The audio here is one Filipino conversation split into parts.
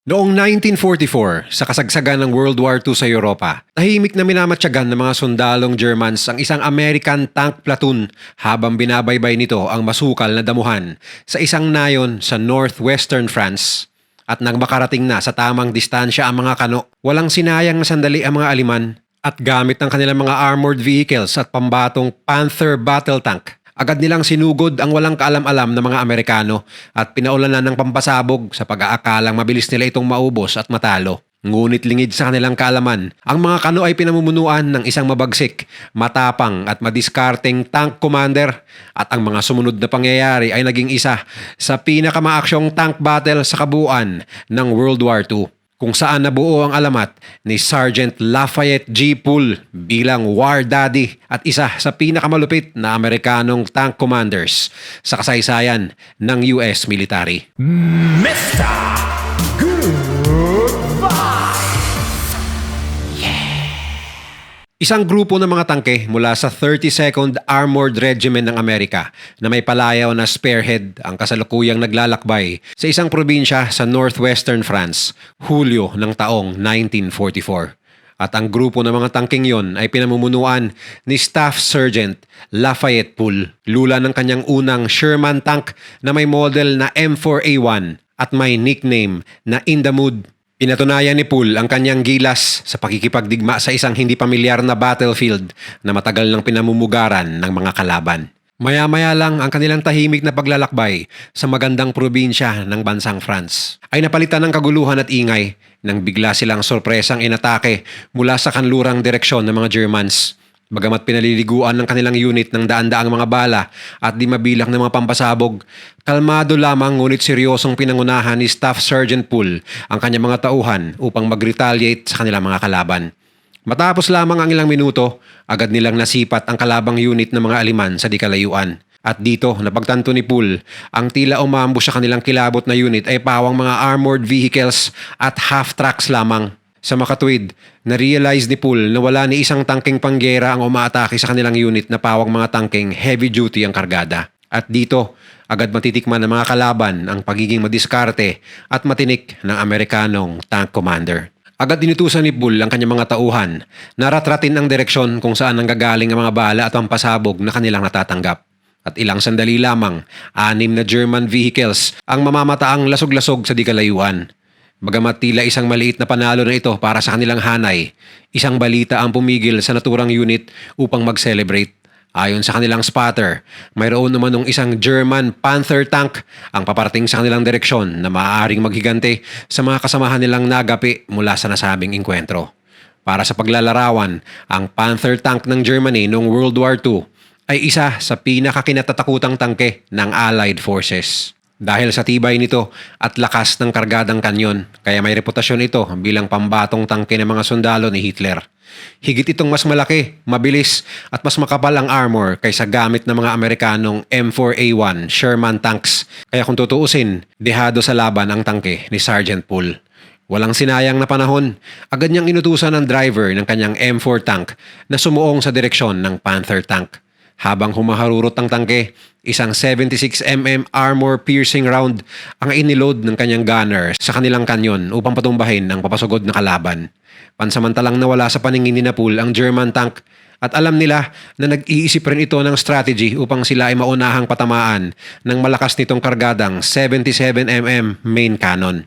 Noong 1944, sa kasagsagan ng World War II sa Europa, tahimik na minamatyagan ng mga sundalong Germans ang isang American tank platoon habang binabaybay nito ang masukal na damuhan sa isang nayon sa northwestern France. At nang makarating na sa tamang distansya ang mga kano, walang sinayang na sandali ang mga Aliman at gamit ang kanilang mga armored vehicles at pambatong Panther battle tank, agad nilang sinugod ang walang kaalam-alam ng mga Amerikano at pinaulanan ng pampasabog sa pag-aakalang mabilis nila itong maubos at matalo. Ngunit lingid sa kanilang kaalaman, ang mga kano ay pinamumunuan ng isang mabagsik, matapang at madiskarteng tank commander at ang mga sumunod na pangyayari ay naging isa sa pinakamaaksyong tank battle sa kabuuan ng World War II, kung saan nabuo ang alamat ni Sergeant Lafayette G. Poole bilang War Daddy at isa sa pinakamalupit na Amerikanong tank commanders sa kasaysayan ng US military. Mr. Goodbye! Isang grupo ng mga tangke mula sa 32nd Armored Regiment ng Amerika na may palayaw na spearhead ang kasalukuyang naglalakbay sa isang probinsya sa northwestern France, Hulyo ng taong 1944. At ang grupo ng mga tangking yon ay pinamumunuan ni Staff Sergeant Lafayette Poole, lula ng kanyang unang Sherman tank na may model na M4A1 at may nickname na In the Mood. Pinatunayan ni Poole ang kanyang gilas sa pakikipagdigma sa isang hindi pamilyar na battlefield na matagal nang pinamumugaran ng mga kalaban. Maya-maya lang ang kanilang tahimik na paglalakbay sa magandang probinsya ng bansang France ay napalitan ng kaguluhan at ingay nang bigla silang sorpresang inatake mula sa kanlurang direksyon ng mga Germans. Bagamat pinaliliguan ng kanilang unit ng daan-daang mga bala at di mabilang ng mga pampasabog, kalmado lamang ngunit seryosong pinangunahan ni Staff Sergeant Poole ang kanyang mga tauhan upang mag-retaliate sa kanilang mga kalaban. Matapos lamang ang ilang minuto, agad nilang nasipat ang kalabang unit ng mga Aliman sa di kalayuan. At dito, napagtanto ni Poole, ang tila umambush sa kanilang kilabot na unit ay pawang mga armored vehicles at half-tracks lamang. Sa makatuwid, na-realize ni Poole na wala ni isang tangking panggera ang umaatake sa kanilang unit na pawang mga tangking heavy duty ang kargada. At dito, agad matitikman ng mga kalaban ang pagiging madiskarte at matinik ng Amerikanong tank commander. Agad inutusan ni Poole ang kanyang mga tauhan na ratratin ang direksyon kung saan nanggagaling ang mga bala at pampasabog na kanilang natatanggap. At ilang sandali lamang, 6 na German vehicles ang mamamataang lasog-lasog sa di kalayuan. Bagamat tila isang maliit na panalo na ito para sa kanilang hanay, isang balita ang pumigil sa naturang unit upang mag-celebrate. Ayon sa kanilang spotter, mayroon naman ng isang German Panther tank ang paparating sa kanilang direksyon na maaaring maghigante sa mga kasamahan nilang nagapi mula sa nasabing engkwentro. Para sa paglalarawan, ang Panther tank ng Germany noong World War II ay isa sa pinakakinatatakutang tangke ng Allied Forces. Dahil sa tibay nito at lakas ng kargadang kanyon, kaya may reputasyon ito bilang pambatong tangke ng mga sundalo ni Hitler. Higit itong mas malaki, mabilis at mas makapal ang armor kaysa gamit ng mga Amerikanong M4A1 Sherman tanks. Kaya kung tutuusin, dehado sa laban ang tangke ni Sergeant Poole. Walang sinayang na panahon, agad niyang inutusan ang driver ng kanyang M4 tank na sumuong sa direksyon ng Panther tank. Habang humaharurot ang tangke, isang 76mm armor-piercing round ang iniload ng kanyang gunner sa kanilang kanyon upang patumbahin ang papasugod na kalaban. Pansamantalang nawala sa paningin ni Poole ang German tank at alam nila na nag-iisip rin ito ng strategy upang sila ay maunahang patamaan ng malakas nitong kargadang 77mm main cannon.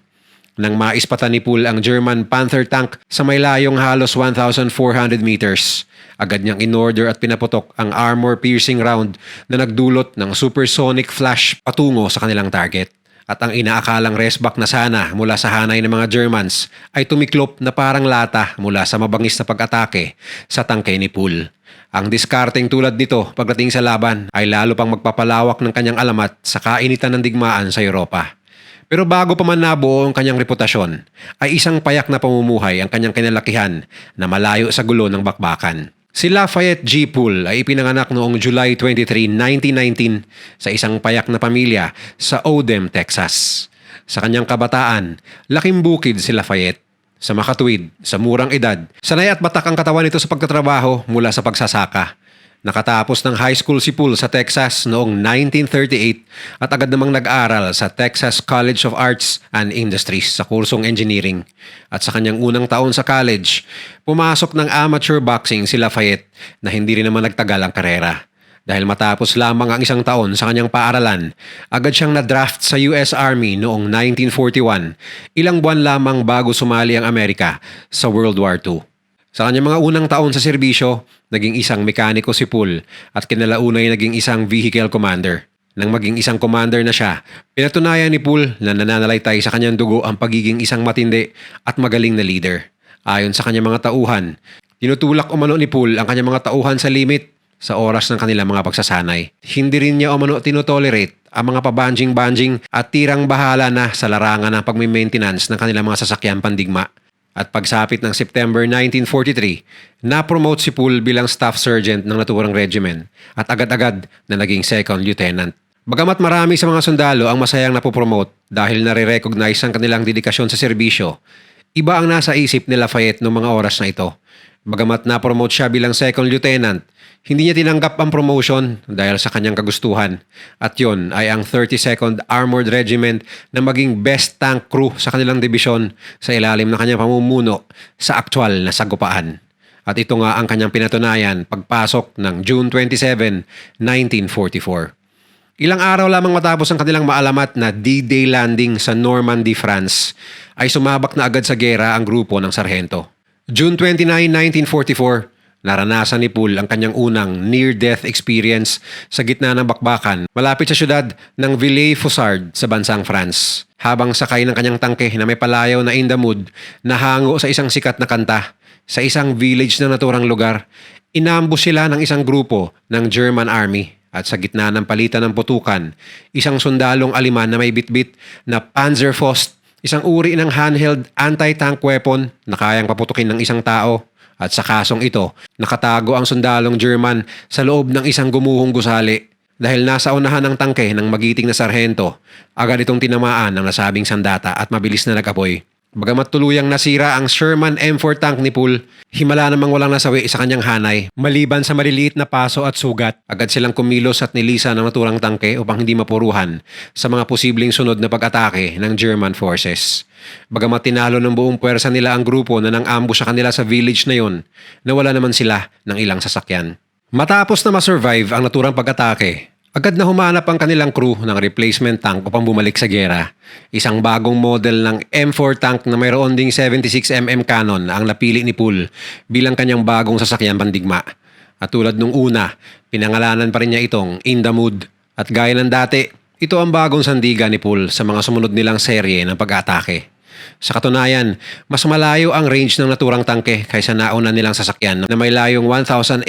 Nang maispatan ni Poole ang German Panther tank sa may layong halos 1,400 meters, agad niyang in-order at pinaputok ang armor-piercing round na nagdulot ng supersonic flash patungo sa kanilang target. At ang inaakalang resback na sana mula sa hanay ng mga Germans ay tumiklop na parang lata mula sa mabangis na pag-atake sa tangke ni Poole. Ang diskarteng tulad nito pagdating sa laban ay lalo pang magpapalawak ng kanyang alamat sa kainitan ng digmaan sa Europa. Pero bago pa man nabuo ang kanyang reputasyon, ay isang payak na pamumuhay ang kanyang kinalakihan na malayo sa gulo ng bakbakan. Si Lafayette G. Poole ay ipinanganak noong July 23, 1919 sa isang payak na pamilya sa Odem, Texas. Sa kanyang kabataan, laking bukid si Lafayette. Sa makatuwid, sa murang edad, sanay at batak ang katawan nito sa pagtatrabaho mula sa pagsasaka. Nakatapos ng high school si Poole sa Texas noong 1938 at agad namang nag-aral sa Texas College of Arts and Industries sa kursong engineering. At sa kanyang unang taon sa college, pumasok ng amateur boxing si Lafayette na hindi rin naman nagtagal ang karera. Dahil matapos lamang ang isang taon sa kanyang paaralan, agad siyang na-draft sa US Army noong 1941, ilang buwan lamang bago sumali ang Amerika sa World War II. Sa kanyang mga unang taon sa serbisyo, naging isang mekaniko si Poole at kinalaunay naging isang vehicle commander. Nang maging isang commander na siya, pinatunayan ni Poole na nananalaytay sa kanyang dugo ang pagiging isang matindi at magaling na leader. Ayon sa kanyang mga tauhan, tinutulak umano ni Poole ang kanyang mga tauhan sa limit sa oras ng kanilang mga pagsasanay. Hindi rin niya umano tinotolerate ang mga pabanjing-banjing at tirang bahala na sa larangan ng pagmi-maintenance ng kanilang mga sasakyan pandigma. At pagsapit ng September 1943, na-promote si Poole bilang staff sergeant ng naturang regiment at agad-agad na naging second lieutenant. Bagamat marami sa mga sundalo ang masayang napopromote dahil nare-recognize ang kanilang dedikasyon sa serbisyo, iba ang nasa isip ni Lafayette noong mga oras na ito. Bagamat na-promote siya bilang second lieutenant, hindi niya tinanggap ang promotion dahil sa kanyang kagustuhan. At yon ay ang 32nd Armored Regiment na maging best tank crew sa kanilang dibisyon sa ilalim ng kanyang pamumuno sa aktwal na sagupaan. At ito nga ang kanyang pinatunayan pagpasok ng June 27, 1944. Ilang araw lamang matapos ang kanilang maalamat na D-Day landing sa Normandy, France, ay sumabak na agad sa gera ang grupo ng sarhento. June 29, 1944, naranasan ni Poole ang kanyang unang near-death experience sa gitna ng bakbakan malapit sa syudad ng Villers-Fossard sa bansang France. Habang sakay ng kanyang tangke na may palayaw na in the mood na hango sa isang sikat na kanta sa isang village na naturang lugar, inambush sila ng isang grupo ng German Army. At sa gitna ng palitan ng putukan, isang sundalong Aleman na may bitbit na Panzerfaust, isang uri ng handheld anti-tank weapon na kayang paputukin ng isang tao. At sa kasong ito, nakatago ang sundalong German sa loob ng isang gumuhong gusali. Dahil nasa unahan ng tangke ng magiting na sarhento, agad itong tinamaan ng nasabing sandata at mabilis na nag-apoy. Bagamat tuluyang nasira ang Sherman M4 tank ni Poole, himala namang walang nasawi sa kanyang hanay. Maliban sa maliliit na paso at sugat, agad silang kumilos at nilisa ng naturang tangke upang hindi mapuruhan sa mga posibleng sunod na pag-atake ng German forces. Bagamat tinalo ng buong puwersa nila ang grupo na nang-ambush sa kanila sa village na yon, nawala naman sila ng ilang sasakyan. Matapos na ma-survive ang naturang pag-atake, agad na humanap ang kanilang crew ng replacement tank upang bumalik sa gera. Isang bagong model ng M4 tank na mayroon ding 76mm cannon ang napili ni Poole bilang kanyang bagong sasakyan pandigma. At tulad nung una, pinangalanan pa rin niya itong In the Mood. At gaya ng dati, ito ang bagong sandigan ni Poole sa mga sumunod nilang serye ng pag-atake. Sa katunayan, mas malayo ang range ng naturang tangke kaysa nauna nilang sasakyan na may layong 1,830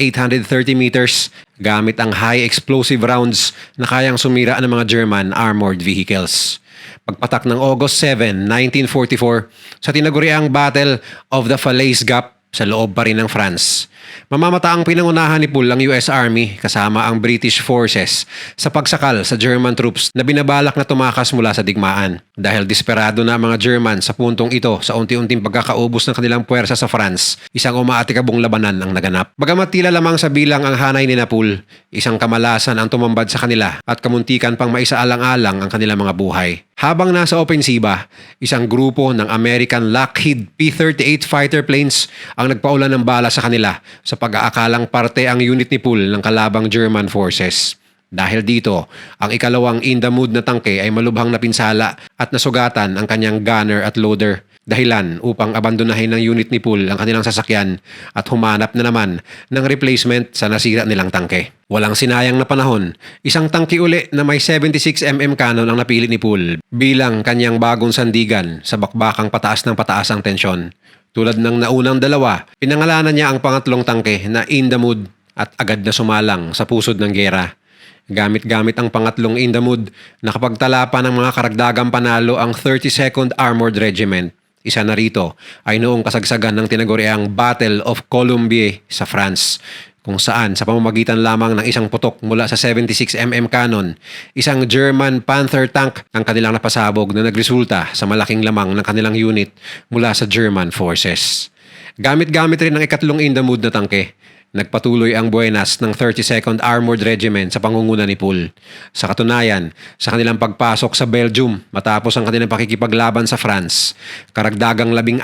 meters gamit ang high explosive rounds na kayang sumira ng mga German armored vehicles. Pagpatak ng August 7, 1944 sa tinaguriang Battle of the Falaise Gap sa loob pa rin ng France, mamamataang pinangunahan ni Poole ang US Army kasama ang British forces sa pagsakal sa German troops na binabalak na tumakas mula sa digmaan. Dahil desperado na ang mga German sa puntong ito sa unti-unting pagkakaubos ng kanilang puwersa sa France, isang umaatikabong labanan ang naganap. Bagamat tila lamang sa bilang ang hanay ni Poole, isang kamalasan ang tumambad sa kanila at kamuntikan pang maisaalang-alang ang kanilang mga buhay. Habang nasa opensiba, isang grupo ng American Lockheed P-38 fighter planes ang nagpaulan ng bala sa kanila sa pag-aakalang parte ang unit ni Poole ng kalabang German forces. Dahil dito, ang ikalawang in the mood na tangke ay malubhang napinsala at nasugatan ang kanyang gunner at loader. Dahilan upang abandonahin ng unit ni Poole ang kanilang sasakyan at humanap na naman ng replacement sa nasira nilang tangke. Walang sinayang na panahon, isang tangke uli na may 76mm cannon ang napili ni Poole bilang kanyang bagong sandigan sa bakbakang pataas ng pataas ang tensyon. Tulad ng naunang dalawa, pinangalanan niya ang pangatlong tangke na In the Mood at agad na sumalang sa pusod ng gera. Gamit-gamit ang pangatlong In the Mood, nakapagtala pa ng mga karagdagang panalo ang 32nd Armored Regiment. Isa na rito ay noong kasagsagan ng tinaguriang Battle of Colombier sa France, kung saan sa pamamagitan lamang ng isang putok mula sa 76mm cannon, isang German Panther tank ang kanilang napasabog na nagresulta sa malaking lamang ng kanilang unit mula sa German forces. Gamit-gamit rin ang ikatlong in the mood na tangke Nagpatuloy ang buenas ng 32nd Armored Regiment sa pangunguna ni Poole. Sa katunayan, sa kanilang pagpasok sa Belgium matapos ang kanilang pakikipaglaban sa France, karagdagang 16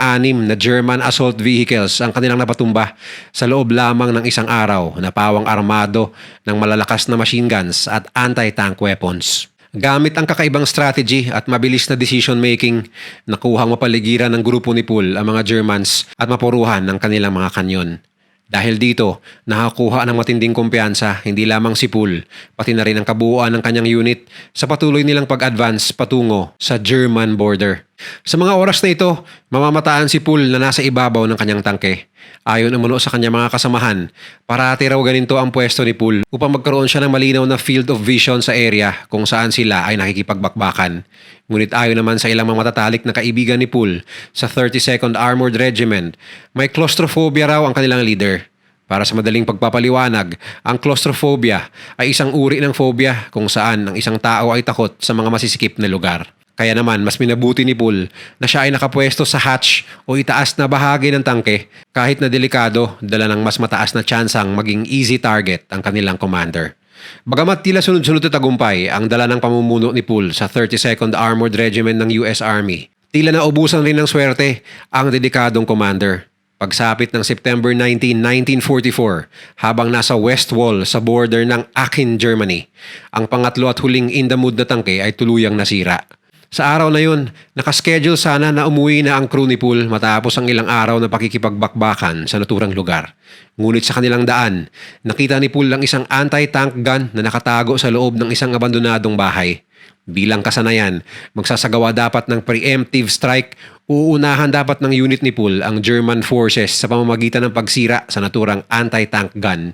na German assault vehicles ang kanilang napatumba sa loob lamang ng isang araw na pawang armado ng malalakas na machine guns at anti-tank weapons. Gamit ang kakaibang strategy at mabilis na decision making, nakuhang mapaligiran ng grupo ni Poole ang mga Germans at mapuruhan ng kanilang mga kanyon. Dahil dito, nakakuha ng matinding kumpiyansa hindi lamang si Poole, pati na rin ang kabuuan ng kanyang unit sa patuloy nilang pag-advance patungo sa German border. Sa mga oras na ito, mamamataan si Poole na nasa ibabaw ng kanyang tangke. Ayon umano sa kanyang mga kasamahan, parati raw ganito ang pwesto ni Poole upang magkaroon siya ng malinaw na field of vision sa area kung saan sila ay nakikipagbakbakan. Ngunit ayon naman sa ilang mga matatalik na kaibigan ni Poole sa 32nd Armored Regiment, may claustrophobia raw ang kanilang leader. Para sa madaling pagpapaliwanag, ang claustrophobia ay isang uri ng phobia kung saan ang isang tao ay takot sa mga masisikip na lugar. Kaya naman, mas minabuti ni Poole na siya ay nakapwesto sa hatch o itaas na bahagi ng tangke kahit na delikado, dala ng mas mataas na tsansang maging easy target ang kanilang commander. Bagamat tila sunod-sunod na tagumpay ang dala ng pamumuno ni Poole sa 32nd Armored Regiment ng US Army, tila naubusan rin ng swerte ang dedikadong commander. Pagsapit ng September 19, 1944, habang nasa West Wall sa border ng Aachen, Germany, ang pangatlo at huling in the mood na tangke ay tuluyang nasira. Sa araw na yun, nakaschedule sana na umuwi na ang crew ni Poole matapos ang ilang araw na pakikipagbakbakan sa naturang lugar. Ngunit sa kanilang daan, nakita ni Poole ang isang anti-tank gun na nakatago sa loob ng isang abandonadong bahay. Bilang kasanayan, magsasagawa dapat ng preemptive strike, uunahan dapat ng unit ni Poole ang German forces sa pamamagitan ng pagsira sa naturang anti-tank gun.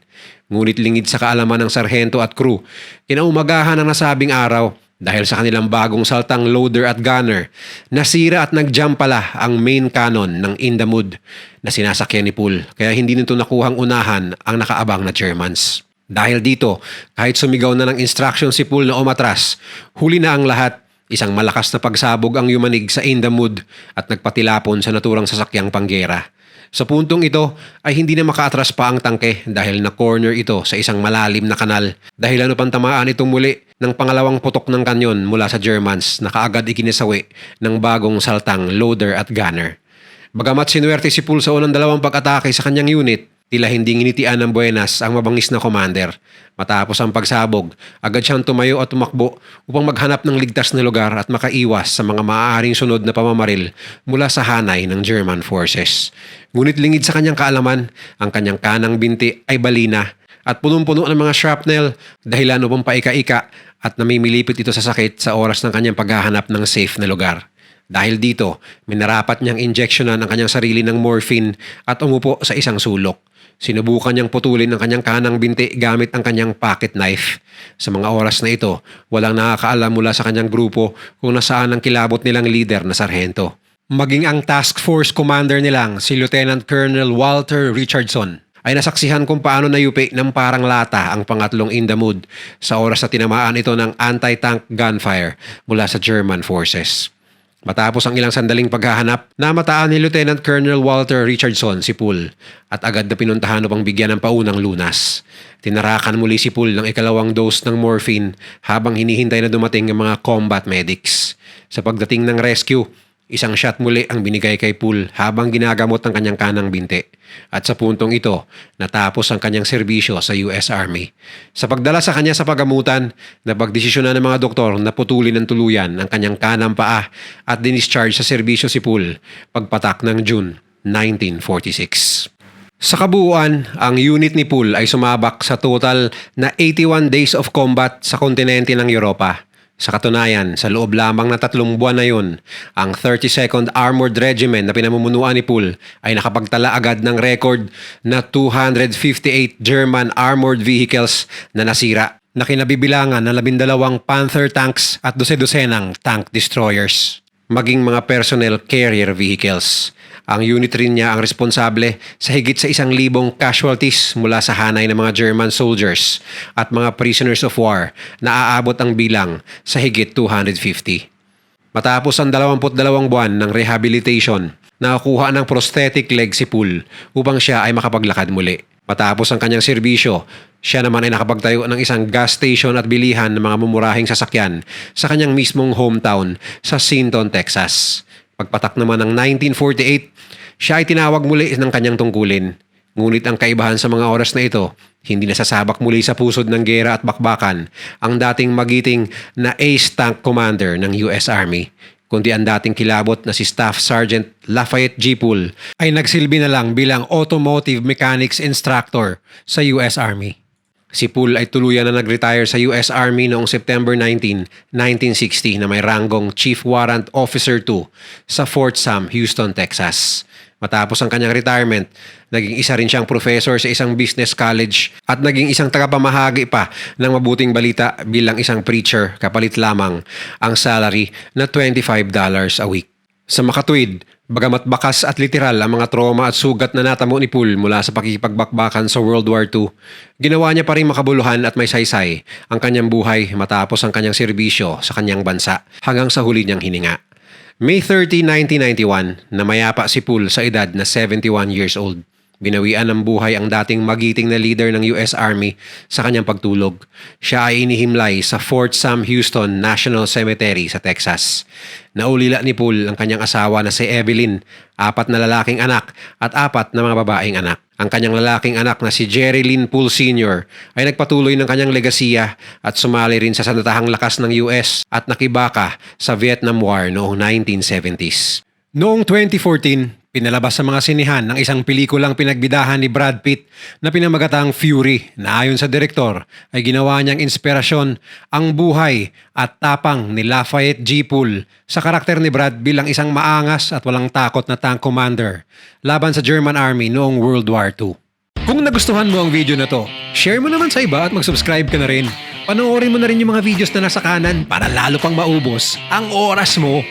Ngunit lingid sa kaalaman ng sarhento at crew, kinaumagahan ng nasabing araw, dahil sa kanilang bagong saltang loader at gunner, nasira at nag-jump pala ang main cannon ng In the Mood na sinasakyan ni Poole, kaya hindi nito nakuhang unahan ang nakaabang na Germans. Dahil dito, kahit sumigaw na ng instruction si Poole na umatras, huli na ang lahat. Isang malakas na pagsabog ang yumanig sa In the Mood at nagpatilapon sa naturang sasakyang panggera. Sa puntong ito ay hindi na makaatras pa ang tangke dahil na-corner ito sa isang malalim na kanal. Dahil ano pang tamaan itong muli ng pangalawang putok ng kanyon mula sa Germans na kaagad ikinisawi ng bagong saltang loader at gunner. Bagamat sinuwerte si Poole sa unang dalawang pag-atake sa kanyang unit, tila hindi nginitian ng buenas ang mabangis na commander. Matapos ang pagsabog, agad siyang tumayo at tumakbo upang maghanap ng ligtas na lugar at makaiwas sa mga maaaring sunod na pamamaril mula sa hanay ng German forces. Ngunit lingid sa kanyang kaalaman, ang kanyang kanang binti ay balina at punong-puno ng mga shrapnel dahilan upang paika-ika at namimilipit ito sa sakit sa oras ng kanyang paghahanap ng safe na lugar. Dahil dito, minarapat niyang injeksyonan ang kanyang sarili ng morphine at umupo sa isang sulok. Sinubukan niyang putulin ang kanyang kanang binti gamit ang kanyang pocket knife. Sa mga oras na ito, walang nakakaalam mula sa kanyang grupo kung nasaan ang kilabot nilang leader na sarhento. Maging ang task force commander nilang si Lieutenant Colonel Walter Richardson ay nasaksihan kung paano nayupi ng parang lata ang pangatlong In the Mood sa oras na tinamaan ito ng anti-tank gunfire mula sa German forces. Matapos ang ilang sandaling paghahanap, namataan ni Lieutenant Colonel Walter Richardson si Poole at agad na pinuntahan upang bigyan ng paunang lunas. Tinarakan muli si Poole ng ikalawang dose ng morphine habang hinihintay na dumating ang mga combat medics. Sa pagdating ng rescue, isang shot muli ang binigay kay Poole habang ginagamot ang kanyang kanang binti. At sa puntong ito, natapos ang kanyang serbisyo sa US Army. Sa pagdala sa kanya sa pagamutan, napagdesisyonan ng mga doktor na putulin ng tuluyan ang kanyang kanang paa at dinischarge sa serbisyo si Poole pagpatak ng June 1946. Sa kabuuan, ang unit ni Poole ay sumabak sa total na 81 days of combat sa kontinente ng Europa. Sa katunayan, sa loob lamang na 3 buwan na yun, ang 32nd Armored Regiment na pinamumunuan ni Poole ay nakapagtala agad ng record na 258 German armored vehicles na nasira, na kinabibilangan ng 12 Panther tanks at 12 tank destroyers, maging mga personnel carrier vehicles. Ang unit rin niya ang responsable sa higit sa 1,000 casualties mula sa hanay ng mga German soldiers at mga prisoners of war na aabot ang bilang sa higit 250. Matapos ang 22 buwan ng rehabilitation, nakakuha ng prosthetic leg si Poole upang siya ay makapaglakad muli. Matapos ang kanyang serbisyo, siya naman ay nakapagtayo ng isang gas station at bilihan ng mga mumurahing sasakyan sa kanyang mismong hometown sa Sinton, Texas. Pagpatak naman ng 1948, siya ay tinawag muli ng kanyang tungkulin. Ngunit ang kaibahan sa mga oras na ito, hindi nasasabak muli sa pusod ng gera at bakbakan ang dating magiting na Ace Tank Commander ng US Army, kundi ang dating kilabot na si Staff Sergeant Lafayette G. Poole ay nagsilbi na lang bilang Automotive Mechanics Instructor sa US Army. Si Poole ay tuluyan na nag-retire sa US Army noong September 19, 1960 na may ranggong Chief Warrant Officer 2 sa Fort Sam, Houston, Texas. Matapos ang kanyang retirement, naging isa rin siyang professor sa isang business college at naging isang tagapamahagi pa ng mabuting balita bilang isang preacher, kapalit lamang ang salary na $25 a week. Sa makatuwid, bagamat bakas at literal ang mga trauma at sugat na natamo ni Poole mula sa pakikipagbakbakan sa World War II, ginawa niya pa rin makabuluhan at may saysay ang kanyang buhay matapos ang kanyang serbisyo sa kanyang bansa hanggang sa huli niyang hininga. May 30, 1991, namayapa si Poole sa edad na 71 years old. Binawian ng buhay ang dating magiting na leader ng US Army sa kanyang pagtulog. Siya ay inihimlay sa Fort Sam Houston National Cemetery sa Texas. Naulila ni Poole ang kanyang asawa na si Evelyn, 4 na lalaking anak at 4 na mga babaeng anak. Ang kanyang lalaking anak na si Jerry Lynn Poole Sr. ay nagpatuloy ng kanyang legasiya at sumali rin sa sandatahang lakas ng US at nakibaka sa Vietnam War noong 1970s. Noong 2014, pinalabas sa mga sinihan ng isang pelikulang pinagbidahan ni Brad Pitt na pinamagatang Fury na ayon sa direktor ay ginawa niyang inspirasyon ang buhay at tapang ni Lafayette G. Poole sa karakter ni Brad bilang isang maangas at walang takot na tank commander laban sa German Army noong World War II. Kung nagustuhan mo ang video na to, share mo naman sa iba at mag-subscribe ka na rin. Panoorin mo na rin yung mga videos na nasa kanan para lalo pang maubos ang oras mo.